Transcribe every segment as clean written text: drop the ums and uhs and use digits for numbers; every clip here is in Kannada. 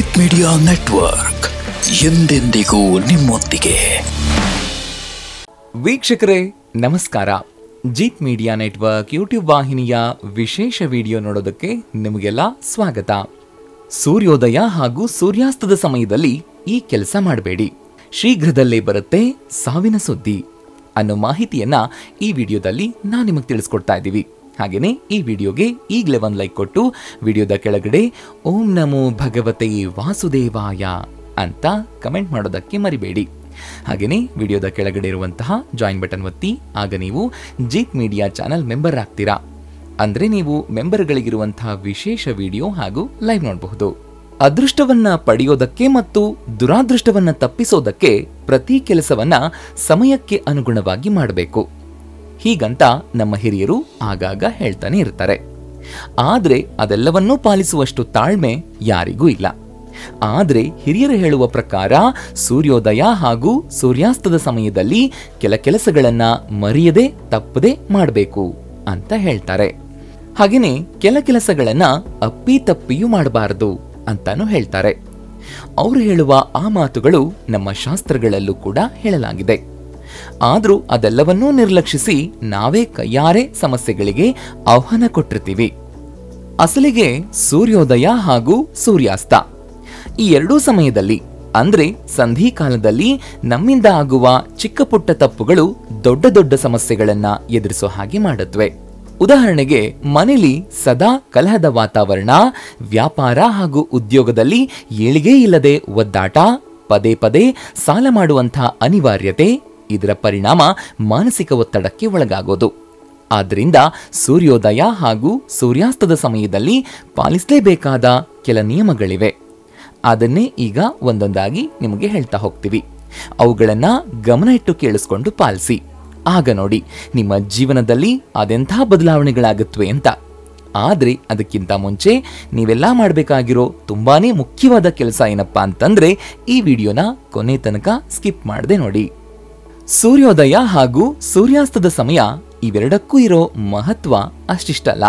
ಜೀತ್ ಮೀಡಿಯಾ ನೆಟ್ವರ್ಕ್ ಎಂದೆಂದಿಗೂ ನಿಮ್ಮೊಂದಿಗೆ. ವೀಕ್ಷಕರೇ ನಮಸ್ಕಾರ. ಜೀತ್ ಮೀಡಿಯಾ ನೆಟ್ವರ್ಕ್ ಯೂಟ್ಯೂಬ್ ವಾಹಿನಿಯ ವಿಶೇಷ ವಿಡಿಯೋ ನೋಡೋದಕ್ಕೆ ನಿಮಗೆಲ್ಲ ಸ್ವಾಗತ. ಸೂರ್ಯೋದಯ ಹಾಗೂ ಸೂರ್ಯಾಸ್ತದ ಸಮಯದಲ್ಲಿ ಈ ಕೆಲಸ ಮಾಡಬೇಡಿ, ಶೀಘ್ರದಲ್ಲೇ ಬರುತ್ತೆ ಸಾವಿನ ಸುದ್ದಿ ಅನ್ನೋ ಮಾಹಿತಿಯನ್ನ ಈ ವಿಡಿಯೋದಲ್ಲಿ ನಾನು ನಿಮಗೆ ತಿಳಿಸ್ಕೊಡ್ತಾ ಇದ್ದೀವಿ. ಹಾಗೇನೆ ಈ ವಿಡಿಯೋಗೆ ಈಗಲೇ ಒಂದು ಲೈಕ್ ಕೊಟ್ಟು ವಿಡಿಯೋದ ಕೆಳಗಡೆ ಓಂ ನಮೋ ಭಗವತೆ ವಾಸುದೇವಾಯ ಅಂತ ಕಮೆಂಟ್ ಮಾಡೋದಕ್ಕೆ ಮರಿಬೇಡಿ. ಹಾಗೇನೆ ವಿಡಿಯೋದ ಕೆಳಗಡೆ ಇರುವಂತಹ ಜಾಯಿನ್ ಬಟನ್ ಒತ್ತಿ, ಆಗ ನೀವು ಜೀತ್ ಮೀಡಿಯಾ ಚಾನಲ್ ಮೆಂಬರ್ ಆಗ್ತೀರಾ. ಅಂದ್ರೆ ನೀವು ಮೆಂಬರ್ಗಳಿಗಿರುವಂತಹ ವಿಶೇಷ ವಿಡಿಯೋ ಹಾಗೂ ಲೈವ್ ನೋಡಬಹುದು. ಅದೃಷ್ಟವನ್ನ ಪಡೆಯೋದಕ್ಕೆ ಮತ್ತು ದುರಾದೃಷ್ಟವನ್ನ ತಪ್ಪಿಸೋದಕ್ಕೆ ಪ್ರತಿ ಕೆಲಸವನ್ನ ಸಮಯಕ್ಕೆ ಅನುಗುಣವಾಗಿ ಮಾಡಬೇಕು. ಹೀಗಂತ ನಮ್ಮ ಹಿರಿಯರು ಆಗಾಗ ಹೇಳ್ತಾನೆ ಇರ್ತಾರೆ. ಆದ್ರೆ ಅದೆಲ್ಲವನ್ನೂ ಪಾಲಿಸುವಷ್ಟು ತಾಳ್ಮೆ ಯಾರಿಗೂ ಇಲ್ಲ. ಆದ್ರೆ ಹಿರಿಯರು ಹೇಳುವ ಪ್ರಕಾರ ಸೂರ್ಯೋದಯ ಹಾಗೂ ಸೂರ್ಯಾಸ್ತದ ಸಮಯದಲ್ಲಿ ಕೆಲ ಕೆಲಸಗಳನ್ನ ಮರೆಯದೆ ತಪ್ಪದೆ ಮಾಡಬೇಕು ಅಂತ ಹೇಳ್ತಾರೆ. ಹಾಗೇನೆ ಕೆಲ ಕೆಲಸಗಳನ್ನ ಅಪ್ಪಿ ತಪ್ಪಿಯೂ ಮಾಡಬಾರದು ಅಂತಾನು ಹೇಳ್ತಾರೆ. ಅವರು ಹೇಳುವ ಆ ಮಾತುಗಳು ನಮ್ಮ ಶಾಸ್ತ್ರಗಳಲ್ಲೂ ಕೂಡ ಹೇಳಲಾಗಿದೆ. ಆದ್ರೂ ಅದೆಲ್ಲವನ್ನೂ ನಿರ್ಲಕ್ಷಿಸಿ ನಾವೇ ಕೈಯಾರೆ ಸಮಸ್ಯೆಗಳಿಗೆ ಆಹ್ವಾನ ಕೊಟ್ಟಿರ್ತೀವಿ. ಅಸಲಿಗೆ ಸೂರ್ಯೋದಯ ಹಾಗೂ ಸೂರ್ಯಾಸ್ತ ಈ ಎರಡೂ ಸಮಯದಲ್ಲಿ ಅಂದ್ರೆ ಸಂಧಿ ಕಾಲದಲ್ಲಿ ನಮ್ಮಿಂದ ಆಗುವ ಚಿಕ್ಕ ಪುಟ್ಟ ತಪ್ಪುಗಳು ದೊಡ್ಡ ದೊಡ್ಡ ಸಮಸ್ಯೆಗಳನ್ನ ಎದುರಿಸೋ ಹಾಗೆ ಮಾಡುತ್ತವೆ. ಉದಾಹರಣೆಗೆ, ಮನೆಯಲ್ಲಿ ಸದಾ ಕಲಹದ ವಾತಾವರಣ, ವ್ಯಾಪಾರ ಹಾಗೂ ಉದ್ಯೋಗದಲ್ಲಿ ಏಳಿಗೆ ಇಲ್ಲದೆ ಒದ್ದಾಟ, ಪದೇ ಪದೇ ಸಾಲ ಮಾಡುವಂತಹ ಅನಿವಾರ್ಯತೆ, ಇದರ ಪರಿಣಾಮ ಮಾನಸಿಕ ಒತ್ತಡಕ್ಕೆ ಒಳಗಾಗೋದು. ಆದ್ದರಿಂದ ಸೂರ್ಯೋದಯ ಹಾಗೂ ಸೂರ್ಯಾಸ್ತದ ಸಮಯದಲ್ಲಿ ಪಾಲಿಸಲೇಬೇಕಾದ ಕೆಲ ನಿಯಮಗಳಿವೆ. ಅದನ್ನೇ ಈಗ ಒಂದೊಂದಾಗಿ ನಿಮಗೆ ಹೇಳ್ತಾ ಹೋಗ್ತೀವಿ. ಅವುಗಳನ್ನ ಗಮನ ಇಟ್ಟು ಕೇಳಿಸ್ಕೊಂಡು ಪಾಲಿಸಿ. ಆಗ ನೋಡಿ ನಿಮ್ಮ ಜೀವನದಲ್ಲಿ ಅದೆಂಥ ಬದಲಾವಣೆಗಳಾಗುತ್ತವೆ ಅಂತ. ಆದ್ರೆ ಅದಕ್ಕಿಂತ ಮುಂಚೆ ನೀವೆಲ್ಲ ಮಾಡಬೇಕಾಗಿರೋ ತುಂಬಾನೇ ಮುಖ್ಯವಾದ ಕೆಲಸ ಏನಪ್ಪಾ ಅಂತಂದ್ರೆ ಈ ವಿಡಿಯೋನ ಕೊನೆ ತನಕ ಸ್ಕಿಪ್ ಮಾಡದೆ ನೋಡಿ. ಸೂರ್ಯೋದಯ ಹಾಗೂ ಸೂರ್ಯಾಸ್ತದ ಸಮಯ ಇವೆರಡಕ್ಕೂ ಇರೋ ಮಹತ್ವ ಅಷ್ಟಿಷ್ಟಲ್ಲ.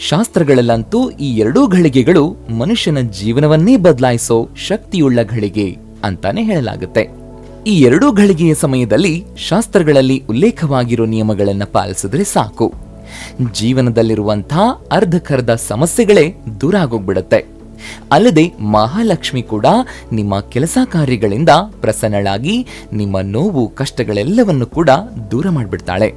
ಶಾಸ್ತ್ರಗಳಲ್ಲಂತೂ ಈ ಎರಡೂ ಘಳಿಗೆಗಳು ಮನುಷ್ಯನ ಜೀವನವನ್ನೇ ಬದಲಾಯಿಸೋ ಶಕ್ತಿಯುಳ್ಳ ಘಳಿಗೆ ಅಂತಾನೆ ಹೇಳಲಾಗುತ್ತೆ. ಈ ಎರಡೂ ಘಳಿಗೆಯ ಸಮಯದಲ್ಲಿ ಶಾಸ್ತ್ರಗಳಲ್ಲಿ ಉಲ್ಲೇಖವಾಗಿರೋ ನಿಯಮಗಳನ್ನ ಪಾಲಿಸಿದ್ರೆ ಸಾಕು, ಜೀವನದಲ್ಲಿರುವಂತಹ ಅರ್ಧಕರ್ಧ ಸಮಸ್ಯೆಗಳೇ ದೂರ ಆಗೋಗ್ಬಿಡುತ್ತೆ. ಅಲ್ಲದೆ ಮಹಾಲಕ್ಷ್ಮಿ ಕೂಡ ನಿಮ್ಮ ಕೆಲಸ ಕಾರ್ಯಗಳಿಂದ ಪ್ರಸನ್ನಳಾಗಿ ನಿಮ್ಮ ನೋವು ಕಷ್ಟಗಳೆಲ್ಲವನ್ನು ಕೂಡ ದೂರ ಮಾಡಿಬಿಡ್ತಾಳೆ.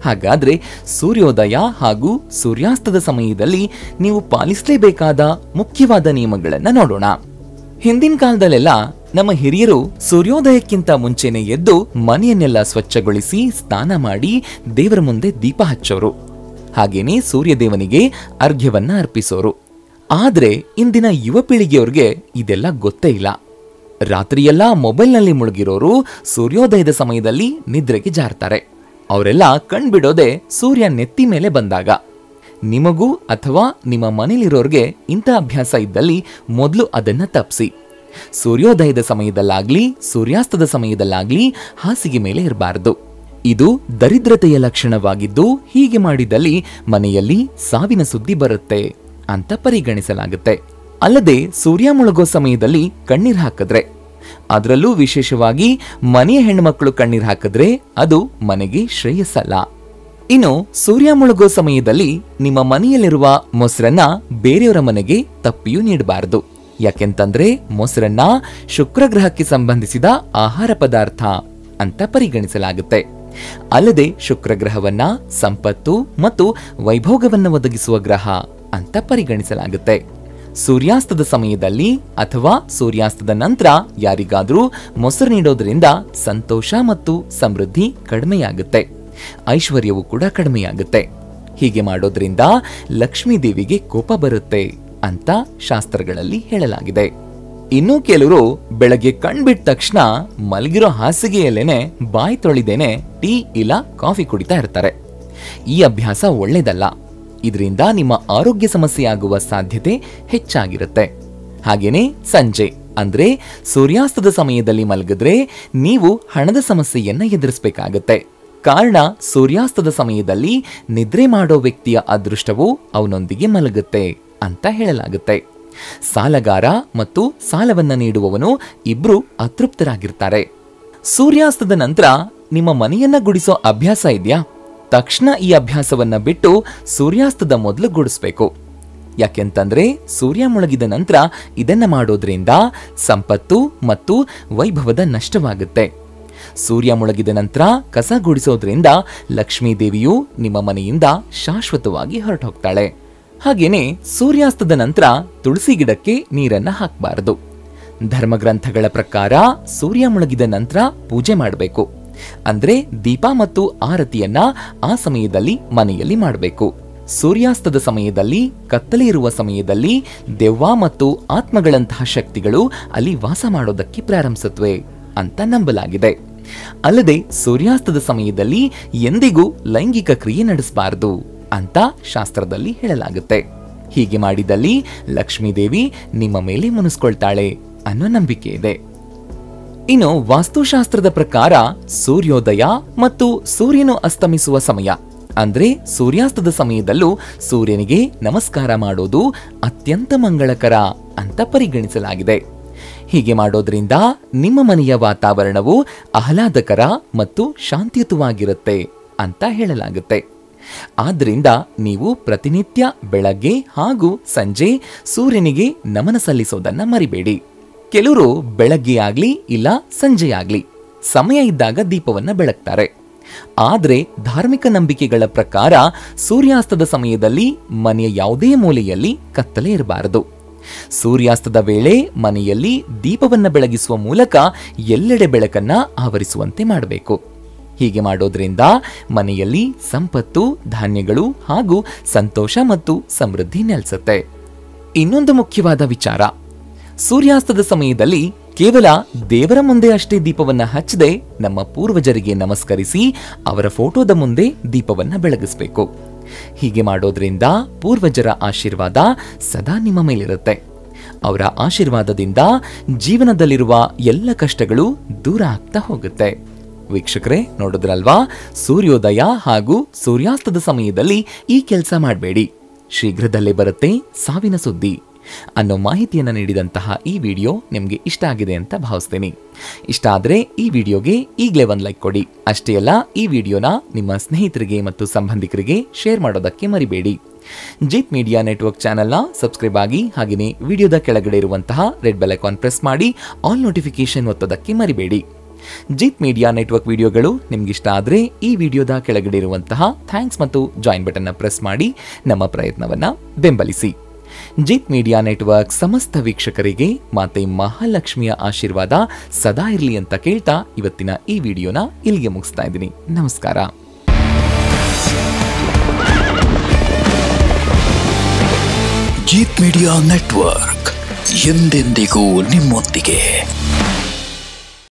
ಹಾಗಾದ್ರೆ ಸೂರ್ಯೋದಯ ಹಾಗೂ ಸೂರ್ಯಾಸ್ತದ ಸಮಯದಲ್ಲಿ ನೀವು ಪಾಲಿಸಲೇಬೇಕಾದ ಮುಖ್ಯವಾದ ನಿಯಮಗಳನ್ನ ನೋಡೋಣ. ಹಿಂದಿನ ಕಾಲದಲ್ಲೆಲ್ಲ ನಮ್ಮ ಹಿರಿಯರು ಸೂರ್ಯೋದಯಕ್ಕಿಂತ ಮುಂಚೆನೆ ಎದ್ದು ಮನೆಯನ್ನೆಲ್ಲ ಸ್ವಚ್ಛಗೊಳಿಸಿ ಸ್ನಾನ ಮಾಡಿ ದೇವರ ಮುಂದೆ ದೀಪ ಹಚ್ಚೋರು. ಹಾಗೇನೆ ಸೂರ್ಯದೇವನಿಗೆ ಅರ್ಘ್ಯವನ್ನ ಅರ್ಪಿಸೋರು. ಆದ್ರೆ ಇಂದಿನ ಯುವ ಪೀಳಿಗೆಯವ್ರಿಗೆ ಇದೆಲ್ಲ ಗೊತ್ತೇ ಇಲ್ಲ. ರಾತ್ರಿಯೆಲ್ಲ ಮೊಬೈಲ್ನಲ್ಲಿ ಮುಳುಗಿರೋರು ಸೂರ್ಯೋದಯದ ಸಮಯದಲ್ಲಿ ನಿದ್ರೆಗೆ ಜಾರ್ತಾರೆ. ಅವರೆಲ್ಲ ಕಣ್ಬಿಡೋದೆ ಸೂರ್ಯ ನೆತ್ತಿ ಮೇಲೆ ಬಂದಾಗ. ನಿಮಗೂ ಅಥವಾ ನಿಮ್ಮ ಮನೇಲಿರೋರ್ಗೆ ಇಂಥ ಅಭ್ಯಾಸ ಇದ್ದಲ್ಲಿ ಮೊದಲು ಅದನ್ನ ತಪ್ಪಿಸಿ. ಸೂರ್ಯೋದಯದ ಸಮಯದಲ್ಲಾಗ್ಲಿ ಸೂರ್ಯಾಸ್ತದ ಸಮಯದಲ್ಲಾಗ್ಲಿ ಹಾಸಿಗೆ ಮೇಲೆ ಇರಬಾರದು. ಇದು ದರಿದ್ರತೆಯ ಲಕ್ಷಣವಾಗಿದ್ದು ಹೀಗೆ ಮಾಡಿದಲ್ಲಿ ಮನೆಯಲ್ಲಿ ಸಾವಿನ ಸುದ್ದಿ ಬರುತ್ತೆ ಅಂತ ಪರಿಗಣಿಸಲಾಗುತ್ತೆ. ಅಲ್ಲದೆ ಸೂರ್ಯ ಮುಳುಗೋ ಸಮಯದಲ್ಲಿ ಕಣ್ಣೀರ್ ಹಾಕಿದ್ರೆ, ಅದರಲ್ಲೂ ವಿಶೇಷವಾಗಿ ಮನೆಯ ಹೆಣ್ಮಕ್ಳು ಕಣ್ಣೀರ್ ಹಾಕಿದ್ರೆ ಅದು ಮನೆಗೆ ಶ್ರೇಯಸ್ಸಲ್ಲ. ಇನ್ನು ಸೂರ್ಯ ಮುಳುಗೋ ಸಮಯದಲ್ಲಿ ನಿಮ್ಮ ಮನೆಯಲ್ಲಿರುವ ಮೊಸರನ್ನ ಬೇರೆಯವರ ಮನೆಗೆ ತಪ್ಪಿಯೂ ನೀಡಬಾರದು. ಯಾಕೆಂತಂದ್ರೆ ಮೊಸರನ್ನ ಶುಕ್ರ ಗ್ರಹಕ್ಕೆ ಸಂಬಂಧಿಸಿದ ಆಹಾರ ಪದಾರ್ಥ ಅಂತ ಪರಿಗಣಿಸಲಾಗುತ್ತೆ. ಅಲ್ಲದೆ ಶುಕ್ರ ಗ್ರಹವನ್ನ ಸಂಪತ್ತು ಮತ್ತು ವೈಭೋಗವನ್ನ ಒದಗಿಸುವ ಗ್ರಹ ಅಂತ ಪರಿಗಣಿಸಲಾಗುತ್ತೆ. ಸೂರ್ಯಾಸ್ತದ ಸಮಯದಲ್ಲಿ ಅಥವಾ ಸೂರ್ಯಾಸ್ತದ ನಂತರ ಯಾರಿಗಾದ್ರೂ ಮೊಸರು ನೀಡೋದ್ರಿಂದ ಸಂತೋಷ ಮತ್ತು ಸಮೃದ್ಧಿ ಕಡಿಮೆಯಾಗುತ್ತೆ, ಐಶ್ವರ್ಯವು ಕೂಡ ಕಡಿಮೆಯಾಗುತ್ತೆ. ಹೀಗೆ ಮಾಡೋದ್ರಿಂದ ಲಕ್ಷ್ಮೀ ದೇವಿಗೆ ಕೋಪ ಬರುತ್ತೆ ಅಂತ ಶಾಸ್ತ್ರಗಳಲ್ಲಿ ಹೇಳಲಾಗಿದೆ. ಇನ್ನು ಕೆಲವರು ಬೆಳಗ್ಗೆ ಕಣ್ಬಿಟ್ಟ ತಕ್ಷಣ ಮಲಗಿರೋ ಹಾಸಿಗೆಯಲ್ಲೇನೆ ಬಾಯಿ ತೊಳಿದೇನೆ ಟೀ ಇಲ್ಲ ಕಾಫಿ ಕುಡಿತಾ ಇರ್ತಾರೆ. ಈ ಅಭ್ಯಾಸ ಒಳ್ಳೇದಲ್ಲ. ಇದರಿಂದ ನಿಮ್ಮ ಆರೋಗ್ಯ ಸಮಸ್ಯೆ ಆಗುವ ಸಾಧ್ಯತೆ ಹೆಚ್ಚಾಗಿರುತ್ತೆ. ಹಾಗೇನೆ ಸಂಜೆ ಅಂದ್ರೆ ಸೂರ್ಯಾಸ್ತದ ಸಮಯದಲ್ಲಿ ಮಲಗಿದ್ರೆ ನೀವು ಹಣದ ಸಮಸ್ಯೆಯನ್ನ ಎದುರಿಸಬೇಕಾಗತ್ತೆ. ಕಾರಣ ಸೂರ್ಯಾಸ್ತದ ಸಮಯದಲ್ಲಿ ನಿದ್ರೆ ಮಾಡೋ ವ್ಯಕ್ತಿಯ ಅದೃಷ್ಟವು ಅವನೊಂದಿಗೆ ಮಲಗುತ್ತೆ ಅಂತ ಹೇಳಲಾಗುತ್ತೆ. ಸಾಲಗಾರ ಮತ್ತು ಸಾಲವನ್ನ ನೀಡುವವನು ಇಬ್ರು ಅತೃಪ್ತರಾಗಿರ್ತಾರೆ. ಸೂರ್ಯಾಸ್ತದ ನಂತರ ನಿಮ್ಮ ಮನೆಯನ್ನ ಗುಡಿಸೋ ಅಭ್ಯಾಸ ಇದೆಯಾ? ತಕ್ಷಣ ಈ ಅಭ್ಯಾಸವನ್ನ ಬಿಟ್ಟು ಸೂರ್ಯಾಸ್ತದ ಮೊದಲು ಗುಡಿಸ್ಬೇಕು. ಯಾಕೆಂತಂದ್ರೆ ಸೂರ್ಯ ಮುಳುಗಿದ ನಂತರ ಇದನ್ನ ಮಾಡೋದ್ರಿಂದ ಸಂಪತ್ತು ಮತ್ತು ವೈಭವದ ನಷ್ಟವಾಗುತ್ತೆ. ಸೂರ್ಯ ಮುಳುಗಿದ ನಂತರ ಕಸ ಗುಡಿಸೋದ್ರಿಂದ ಲಕ್ಷ್ಮೀ ದೇವಿಯು ನಿಮ್ಮ ಮನೆಯಿಂದ ಶಾಶ್ವತವಾಗಿ ಹೊರಟೋಗ್ತಾಳೆ. ಹಾಗೇನೆ ಸೂರ್ಯಾಸ್ತದ ನಂತರ ತುಳಸಿ ಗಿಡಕ್ಕೆ ನೀರನ್ನ ಹಾಕಬಾರದು. ಧರ್ಮಗ್ರಂಥಗಳ ಪ್ರಕಾರ ಸೂರ್ಯ ಮುಳುಗಿದ ನಂತರ ಪೂಜೆ ಮಾಡಬೇಕು. ಅಂದ್ರೆ ದೀಪ ಮತ್ತು ಆರತಿಯನ್ನ ಆ ಸಮಯದಲ್ಲಿ ಮನೆಯಲ್ಲಿ ಮಾಡಬೇಕು. ಸೂರ್ಯಾಸ್ತದ ಸಮಯದಲ್ಲಿ ಕತ್ತಲೆ ಇರುವ ಸಮಯದಲ್ಲಿ ದೆವ್ವ ಮತ್ತು ಆತ್ಮಗಳಂತಹ ಶಕ್ತಿಗಳು ಅಲ್ಲಿ ವಾಸ ಮಾಡೋದಕ್ಕೆ ಪ್ರಾರಂಭಿಸುತ್ತವೆ ಅಂತ ನಂಬಲಾಗಿದೆ. ಅಲ್ಲದೆ ಸೂರ್ಯಾಸ್ತದ ಸಮಯದಲ್ಲಿ ಎಂದಿಗೂ ಲೈಂಗಿಕ ಕ್ರಿಯೆ ನಡೆಸಬಾರದು ಅಂತ ಶಾಸ್ತ್ರದಲ್ಲಿ ಹೇಳಲಾಗುತ್ತೆ. ಹೀಗೆ ಮಾಡಿದಲ್ಲಿ ಲಕ್ಷ್ಮೀದೇವಿ ನಿಮ್ಮ ಮೇಲೆ ಮುನಿಸ್ಕೊಳ್ತಾಳೆ ಅನ್ನೋ ನಂಬಿಕೆ ಇದೆ. ಇನ್ನು ವಾಸ್ತುಶಾಸ್ತ್ರದ ಪ್ರಕಾರ ಸೂರ್ಯೋದಯ ಮತ್ತು ಸೂರ್ಯನು ಅಸ್ತಮಿಸುವ ಸಮಯ ಅಂದ್ರೆ ಸೂರ್ಯಾಸ್ತದ ಸಮಯದಲ್ಲೂ ಸೂರ್ಯನಿಗೆ ನಮಸ್ಕಾರ ಮಾಡೋದು ಅತ್ಯಂತ ಮಂಗಳಕರ ಅಂತ ಪರಿಗಣಿಸಲಾಗಿದೆ. ಹೀಗೆ ಮಾಡೋದ್ರಿಂದ ನಿಮ್ಮ ಮನೆಯ ವಾತಾವರಣವು ಆಹ್ಲಾದಕರ ಮತ್ತು ಶಾಂತಿಯುತವಾಗಿರುತ್ತೆ ಅಂತ ಹೇಳಲಾಗುತ್ತೆ. ಆದ್ರಿಂದ ನೀವು ಪ್ರತಿನಿತ್ಯ ಬೆಳಗ್ಗೆ ಹಾಗೂ ಸಂಜೆ ಸೂರ್ಯನಿಗೆ ನಮನ ಸಲ್ಲಿಸೋದನ್ನ ಮರಿಬೇಡಿ. ಕೆಲವರು ಬೆಳಗ್ಗೆ ಆಗ್ಲಿ ಇಲ್ಲ ಸಂಜೆ ಆಗ್ಲಿ ಸಮಯ ಇದ್ದಾಗ ದೀಪವನ್ನ ಬೆಳಗ್ತಾರೆ. ಆದ್ರೆ ಧಾರ್ಮಿಕ ನಂಬಿಕೆಗಳ ಪ್ರಕಾರ ಸೂರ್ಯಾಸ್ತದ ಸಮಯದಲ್ಲಿ ಮನೆಯ ಯಾವುದೇ ಮೂಲೆಯಲ್ಲಿ ಕತ್ತಲೆ ಇರಬಾರದು. ಸೂರ್ಯಾಸ್ತದ ವೇಳೆ ಮನೆಯಲ್ಲಿ ದೀಪವನ್ನ ಬೆಳಗಿಸುವ ಮೂಲಕ ಎಲ್ಲೆಡೆ ಬೆಳಕನ್ನ ಆವರಿಸುವಂತೆ ಮಾಡಬೇಕು. ಹೀಗೆ ಮಾಡೋದ್ರಿಂದ ಮನೆಯಲ್ಲಿ ಸಂಪತ್ತು, ಧಾನ್ಯಗಳು ಹಾಗೂ ಸಂತೋಷ ಮತ್ತು ಸಮೃದ್ಧಿ ನೆಲೆಸುತ್ತೆ. ಇನ್ನೊಂದು ಮುಖ್ಯವಾದ ವಿಚಾರ, ಸೂರ್ಯಾಸ್ತದ ಸಮಯದಲ್ಲಿ ಕೇವಲ ದೇವರ ಮುಂದೆ ಅಷ್ಟೇ ದೀಪವನ್ನ ಹಚ್ಚದೆ ನಮ್ಮ ಪೂರ್ವಜರಿಗೆ ನಮಸ್ಕರಿಸಿ ಅವರ ಫೋಟೋದ ಮುಂದೆ ದೀಪವನ್ನ ಬೆಳಗಿಸಬೇಕು. ಹೀಗೆ ಮಾಡೋದ್ರಿಂದ ಪೂರ್ವಜರ ಆಶೀರ್ವಾದ ಸದಾ ನಿಮ್ಮ ಮೇಲಿರುತ್ತೆ. ಅವರ ಆಶೀರ್ವಾದದಿಂದ ಜೀವನದಲ್ಲಿರುವ ಎಲ್ಲ ಕಷ್ಟಗಳು ದೂರ ಆಗ್ತಾ ಹೋಗುತ್ತೆ. ವೀಕ್ಷಕರೇ, ನೋಡಿದ್ರಲ್ವಾ? ಸೂರ್ಯೋದಯ ಹಾಗೂ ಸೂರ್ಯಾಸ್ತದ ಸಮಯದಲ್ಲಿ ಈ ಕೆಲಸ ಮಾಡಬೇಡಿ, ಶೀಘ್ರದಲ್ಲೇ ಬರುತ್ತೆ ಸಾವಿನ ಸುದ್ದಿ ಅನ್ನೋ ಮಾಹಿತಿಯನ್ನ ನೀಡಿದಂತಹ ಈ ವಿಡಿಯೋ ನಿಮ್ಗೆ ಇಷ್ಟ ಆಗಿದೆ ಅಂತ ಭಾವಿಸ್ತೀನಿ. ಇಷ್ಟ ಆದ್ರೆ ಈ ವಿಡಿಯೋಗೆ ಈಗಲೇ ಒಂದು ಲೈಕ್ ಕೊಡಿ. ಅಷ್ಟೇ ಅಲ್ಲ, ಈ ವಿಡಿಯೋನ ನಿಮ್ಮ ಸ್ನೇಹಿತರಿಗೆ ಮತ್ತು ಸಂಬಂಧಿಕರಿಗೆ ಶೇರ್ ಮಾಡೋದಕ್ಕೆ ಮರಿಬೇಡಿ. ಜೀತ್ ಮೀಡಿಯಾ ನೆಟ್ವರ್ಕ್ ಚಾನೆಲ್ನ ಸಬ್ಸ್ಕ್ರೈಬ್ ಆಗಿ, ಹಾಗೆಯೇ ವಿಡಿಯೋದ ಕೆಳಗಡೆ ಇರುವಂತಹ ರೆಡ್ ಬೆಲ್ ಐಕಾನ್ ಪ್ರೆಸ್ ಮಾಡಿ ಆಲ್ ನೋಟಿಫಿಕೇಶನ್ ಒತ್ತೋದಕ್ಕೆ ಮರಿಬೇಡಿ. ಜೀತ್ ಮೀಡಿಯಾ ನೆಟ್ವರ್ಕ್ ವಿಡಿಯೋಗಳು ನಿಮ್ಗಿಷ್ಟ ಆದ್ರೆ ಈ ವಿಡಿಯೋದ ಕೆಳಗಡೆ ಇರುವಂತಹ ಥ್ಯಾಂಕ್ಸ್ ಮತ್ತು ಜಾಯಿನ್ ಬಟನ್ ಪ್ರೆಸ್ ಮಾಡಿ ನಮ್ಮ ಪ್ರಯತ್ನವನ್ನ ಬೆಂಬಲಿಸಿ. ಜೀತ್ ಮೀಡಿಯಾ ನೆಟ್ವರ್ಕ್ ಸಮಸ್ತ ವೀಕ್ಷಕರಿಗೆ ಮಾತೆ ಮಹಾಲಕ್ಷ್ಮಿಯ ಆಶೀರ್ವಾದ ಸದಾ ಇರಲಿ ಅಂತ ಕೇಳ್ತಾ ಇವತ್ತಿನ ಈ ವಿಡಿಯೋನ ಇಲ್ಲಿಗೆ ಮುಗಿಸ್ತಾ ಇದ್ದೀನಿ. ನಮಸ್ಕಾರ. ಜೀತ್ ಮೀಡಿಯಾ ನೆಟ್ವರ್ಕ್ ಎಂದೆಂದಿಗೂ ನಿಮ್ಮೊಂದಿಗೆ.